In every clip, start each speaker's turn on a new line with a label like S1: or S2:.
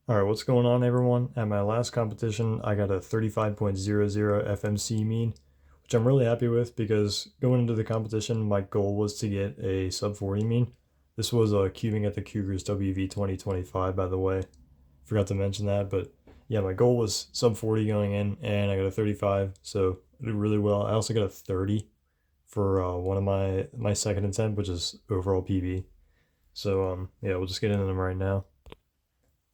S1: Alright, what's going on everyone? At my last competition, I got a 35.00 FMC mean, which I'm really happy with because going into the competition, my goal was to get a sub 40 mean. This was cubing at the Cougars WV 2025, by the way. Forgot to mention that, but yeah, my goal was sub 40 going in, and I got a 35, so I did really well. I also got a 30 for one of my second attempt, which is overall PB. So yeah, we'll just get into them right now.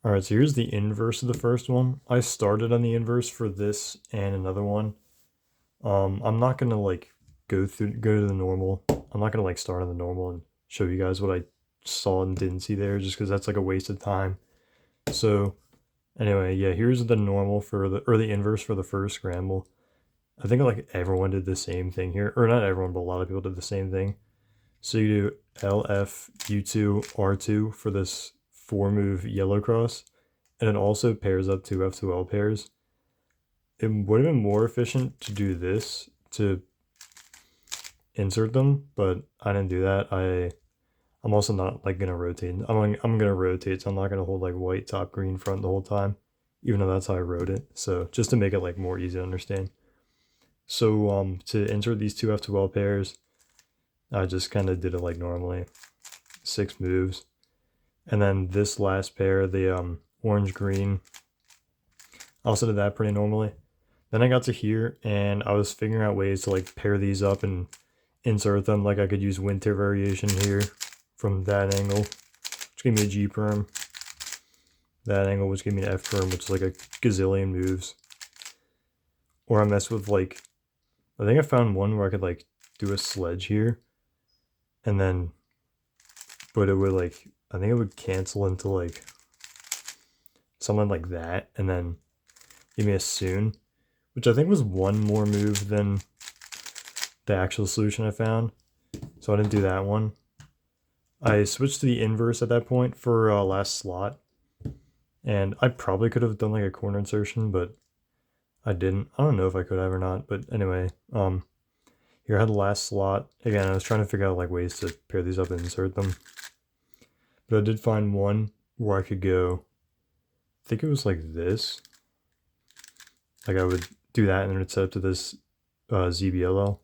S1: Alright, so here's the inverse of the first one. I started on the inverse for this and another one. I'm not gonna like go to the normal. I'm not gonna like start on the normal and show you guys what I saw and didn't see there, just because that's like a waste of time. So anyway, yeah, here's the normal for the inverse for the first scramble. I think like everyone did the same thing here, or not everyone, but a lot of people did the same thing. So you do LF U2 R2 for this 4-move yellow cross, and it also pairs up two F2L pairs. It would have been more efficient to do this to insert them, but I didn't do that. I'm also not like gonna rotate. I'm gonna rotate, so I'm not gonna hold like white top green front the whole time, even though that's how I wrote it. So just to make it like more easy to understand. So to insert these two F2L pairs, I just kind of did it like normally, 6 moves. And then this last pair, the orange green, I also did that pretty normally. Then I got to here and I was figuring out ways to like pair these up and insert them. Like I could use winter variation here from that angle, which gave me a G perm. That angle, which gave me an F perm, which is like a gazillion moves. Or I mess with like, I think I found one where I could like do a sledge here, and then, but it would like, I think it would cancel into like something like that, and then give me a soon, which I think was one more move than the actual solution I found. So I didn't do that one. I switched to the inverse at that point for last slot, and I probably could have done like a corner insertion, but I didn't. I don't know if I could have or not, but anyway, here I had the last slot. Again, I was trying to figure out like ways to pair these up and insert them, but I did find one where I could go, I think it was like this. Like I would do that and then it'd set up to this ZBLL,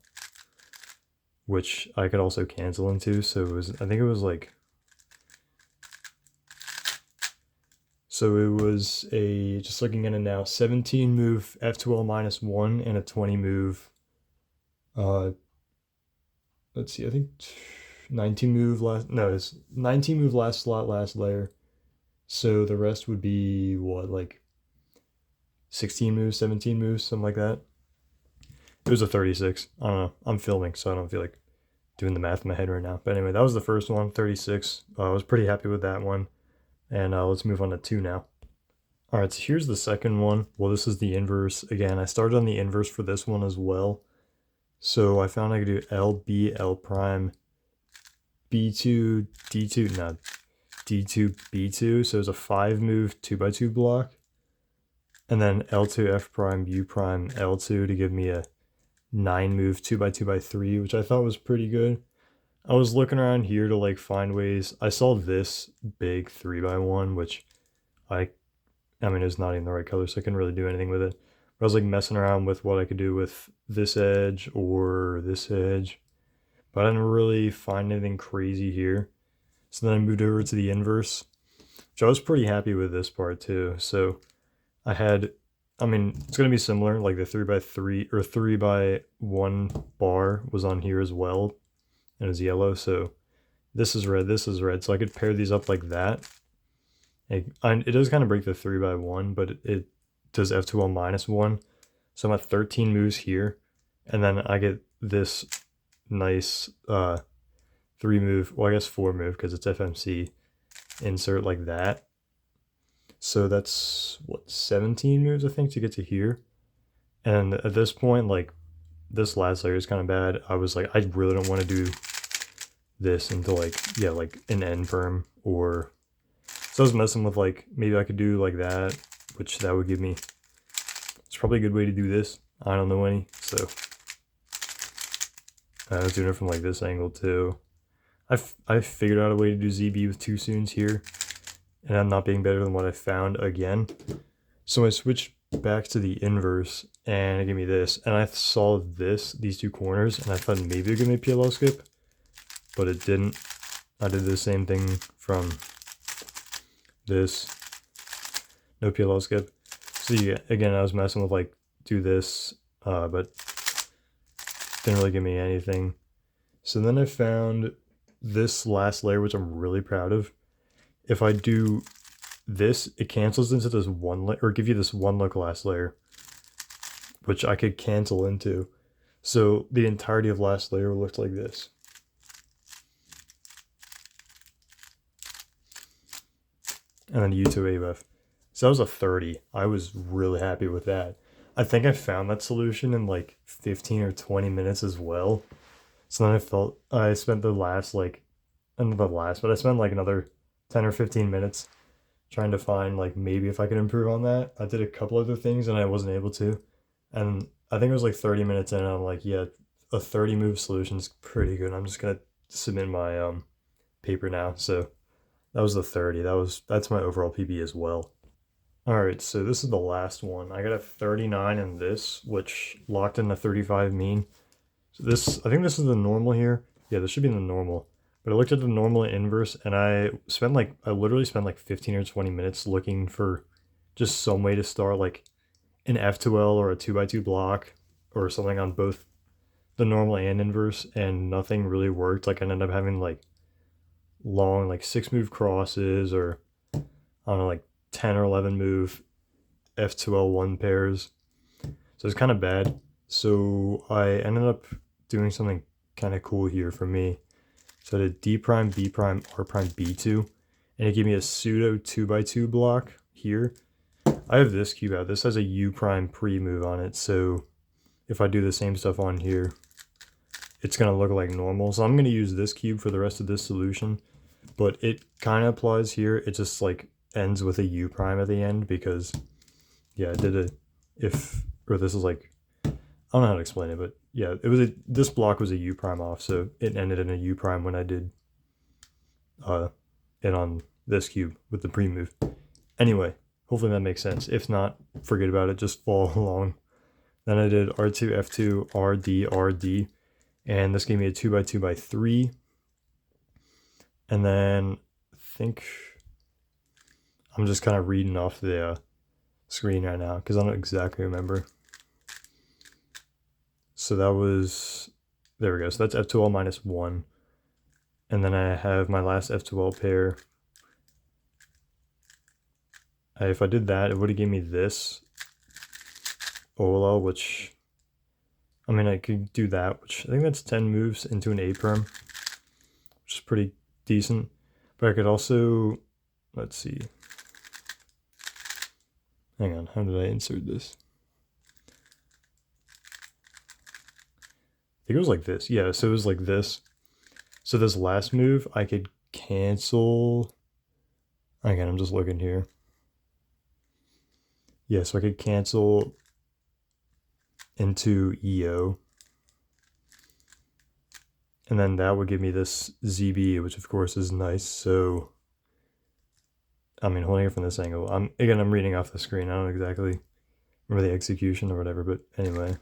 S1: which I could also cancel into. So it was, I think it was like, so it was a, just looking at it now, 17 move F2L -1 and a 20 move, let's see, I think 19 move last, no, it's 19 move last slot, last layer. So the rest would be what, like 16 moves, 17 moves, something like that. It was a 36. I don't know. I'm filming, so I don't feel like doing the math in my head right now. But anyway, that was the first one, 36. I was pretty happy with that one. And let's move on to 2 now. Alright, so here's the second one. Well, this is the inverse. Again, I started on the inverse for this one as well. So I found I could do L, B, L prime, B2, D2, no, D2, B2. So it was a 5-move 2x2 block. And then L2, F prime, U prime, L2 to give me a 9-move 2x2x3, which I thought was pretty good. I was looking around here to like find ways. I saw this big 3x1, which I mean, it's not even the right color, so I couldn't really do anything with it. But I was like messing around with what I could do with this edge or this edge, but I didn't really find anything crazy here. So then I moved over to the inverse, which I was pretty happy with this part too. So I had, I mean, it's going to be similar, like the 3x3 or 3x1 bar was on here as well, and it was yellow, so this is red, so I could pair these up like that. It does kind of break the 3x1, but it does F2L -1, so I'm at 13 moves here, and then I get this nice 3-move, well I guess 4-move because it's FMC, insert like that. So that's, what, 17 moves, I think, to get to here. And at this point, like, this last layer is kind of bad. I was like, I really don't want to do this into, like, yeah, like an end perm, or... So I was messing with, like, maybe I could do like that, which that would give me... It's probably a good way to do this. I don't know any, so... I was doing it from, like, this angle, too. I figured out a way to do ZB with 2 soons here. and I'm not being better than what I found again. So I switched back to the inverse, and it gave me this, and I saw these two corners, and I thought maybe it would give me a PLL skip, but it didn't. I did the same thing from this, no PLL skip. So yeah, again, I was messing with like, do this, but didn't really give me anything. So then I found this last layer, which I'm really proud of. If I do this, it cancels into this one layer, or give you this one look last layer, which I could cancel into. So the entirety of last layer looked like this. And then U2AF. So that was a 30. I was really happy with that. I think I found that solution in like 15 or 20 minutes as well. So then I spent the last like, not the last, but I spent like another 10 or 15 minutes trying to find like maybe if I could improve on that. I did a couple other things and I wasn't able to. And I think it was like 30 minutes in and I'm like, yeah, a 30 move solution is pretty good. I'm just gonna submit my paper now. So that was the 30. That's my overall PB as well. Alright, so this is the last one. I got a 39 in this, which locked in a 35 mean. So I think this is the normal here. Yeah, this should be the normal. But I looked at the normal and inverse, and I literally spent like 15 or 20 minutes looking for just some way to start like an F2L or a 2x2 block or something on both the normal and inverse, and nothing really worked. Like I ended up having like long like 6 move crosses, or I don't know, like 10 or 11 move F2L1 pairs. So it's kind of bad. So I ended up doing something kind of cool here for me. So I did D prime, B prime, R prime, B2, and it gave me a pseudo 2x2 block here. I have this cube out. This has a U prime pre-move on it, so if I do the same stuff on here, it's going to look like normal. So I'm going to use this cube for the rest of this solution, but it kind of applies here. It just like ends with a U prime at the end because, yeah, I did this is like, I don't know how to explain it, but yeah, this block was a U prime off, so it ended in a U prime when I did it on this cube with the pre-move. Anyway, hopefully that makes sense. If not, forget about it, just follow along. Then I did R2, F2, RD, RD, and this gave me a 2x2x3. And then I think I'm just kind of reading off the screen right now because I don't exactly remember. So that was, there we go. So that's F2L minus 1. And then I have my last F2L pair. If I did that, it would have given me this OLL, which, I mean, I could do that, which I think that's 10 moves into an A perm, which is pretty decent. But I could also, let's see. Hang on, how did I insert this? I think it was like this. Yeah, so it was like this. So this last move, I could cancel. Again, I'm just looking here. Yeah, so I could cancel into EO. And then that would give me this ZB, which of course is nice. So, I mean, holding it from this angle, I'm reading off the screen. I don't exactly remember the execution or whatever, but anyway.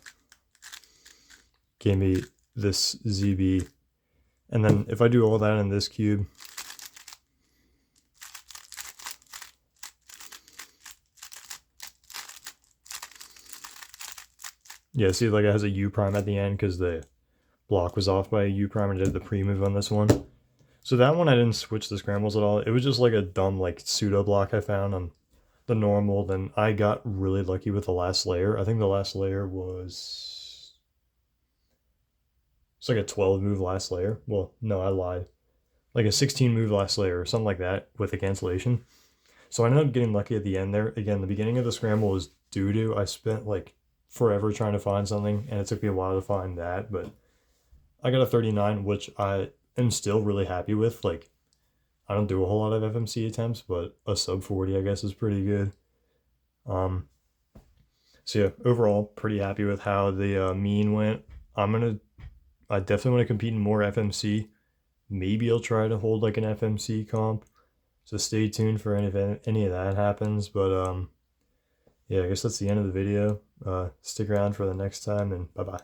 S1: Gave me this ZB. And then if I do all that in this cube, yeah, see, like it has a U prime at the end because the block was off by a U prime and I did the pre-move on this one. So that one I didn't switch the scrambles at all. It was just like a dumb like pseudo block I found on the normal. Then I got really lucky with the last layer. I think the last layer was, it's like a 12 move last layer. Well, no, I lied. Like a 16 move last layer or something like that with a cancellation. So I ended up getting lucky at the end there. Again, the beginning of the scramble was doo-doo. I spent like forever trying to find something and it took me a while to find that, but I got a 39, which I am still really happy with. Like, I don't do a whole lot of FMC attempts, but a sub 40 I guess is pretty good. So yeah, overall pretty happy with how the mean went. I definitely want to compete in more FMC. Maybe I'll try to hold like an FMC comp So stay tuned for any of that happens. But yeah, I guess that's the end of the video. Stick around for the next time, and bye bye.